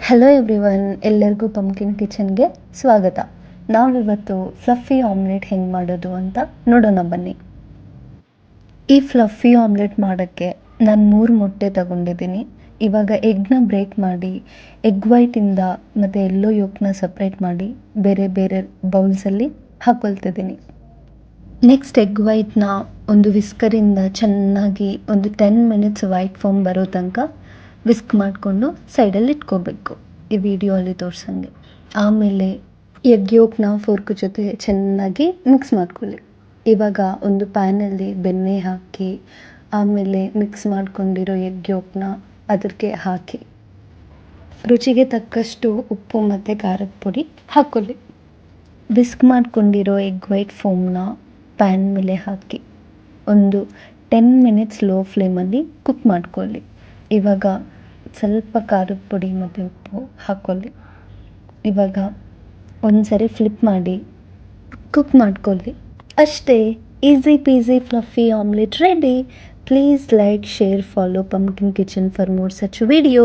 Hello everyone, ಎಲ್ಲರಿಗೂ pumpkin ಕಿಚನ್ಗೆ ಸ್ವಾಗತ. ನಾವಿವತ್ತು ಫ್ಲಫಿ ಆಮ್ಲೆಟ್ ಹೆಂಗೆ ಮಾಡೋದು ಅಂತ ನೋಡೋಣ ಬನ್ನಿ. ಈ ಫ್ಲಫಿ ಆಮ್ಲೆಟ್ ಮಾಡೋಕ್ಕೆ ನಾನು 3 ಮೊಟ್ಟೆ ತಗೊಂಡಿದ್ದೀನಿ. ಇವಾಗ ಎಗ್ನ ಬ್ರೇಕ್ ಮಾಡಿ ಎಗ್ ವೈಟಿಂದ ಮತ್ತು ಎಲ್ಲೋ ಯೋಕ್ನ ಸಪ್ರೇಟ್ ಮಾಡಿ ಬೇರೆ ಬೇರೆ ಬೌಲ್ಸಲ್ಲಿ ಹಾಕ್ಕೊಳ್ತಿದ್ದೀನಿ. ನೆಕ್ಸ್ಟ್ ಎಗ್ ವೈಟ್ನ ಒಂದು ವಿಸ್ಕರಿಂದ ಚೆನ್ನಾಗಿ ಒಂದು 10 ಮಿನಿಟ್ಸ್ ವೈಟ್ ಫಾರ್ಮ್ ಬರೋ ತನಕ ವಿಸ್ಕ್ ಮಾಡಿಕೊಂಡು ಸೈಡಲ್ಲಿ ಇಟ್ಕೋಬೇಕು, ಈ ವಿಡಿಯೋಲ್ಲಿ ತೋರಿಸಂಗೆ. ಆಮೇಲೆ ಎಗ್ ಯೋಕ್ನ ಫೋರ್ಕ್ ಜೊತೆ ಚೆನ್ನಾಗಿ ಮಿಕ್ಸ್ ಮಾಡ್ಕೊಳ್ಳಿ. ಇವಾಗ ಒಂದು ಪ್ಯಾನಲ್ಲಿ ಬೆಣ್ಣೆ ಹಾಕಿ ಆಮೇಲೆ ಮಿಕ್ಸ್ ಮಾಡ್ಕೊಂಡಿರೋ ಎಗ್ ಯೋಕ್ನ ಅದಕ್ಕೆ ಹಾಕಿ ರುಚಿಗೆ ತಕ್ಕಷ್ಟು ಉಪ್ಪು ಮತ್ತು ಖಾರದ ಪುಡಿ ಹಾಕ್ಕೊಳ್ಳಿ. ವಿಸ್ಕ್ ಮಾಡ್ಕೊಂಡಿರೋ ಎಗ್ ವೈಟ್ ಫೋಮ್ನ ಪ್ಯಾನ್ ಮೇಲೆ ಹಾಕಿ ಒಂದು 10 ಮಿನಿಟ್ಸ್ ಲೋ ಫ್ಲೇಮಲ್ಲಿ ಕುಕ್ ಮಾಡ್ಕೊಳ್ಳಿ. ಇವಾಗ ಸ್ವಲ್ಪ ಖಾರದ ಪುಡಿ ಮತ್ತು ಉಪ್ಪು ಹಾಕ್ಕೊಳ್ಳಿ. ಇವಾಗ ಒಂದು ಸರಿ ಫ್ಲಿಪ್ ಮಾಡಿ ಕುಕ್ ಮಾಡ್ಕೊಳ್ಳಿ. ಅಷ್ಟೇ, easy peasy fluffy omelette ready. Please like, share, follow pumpkin kitchen for more such video.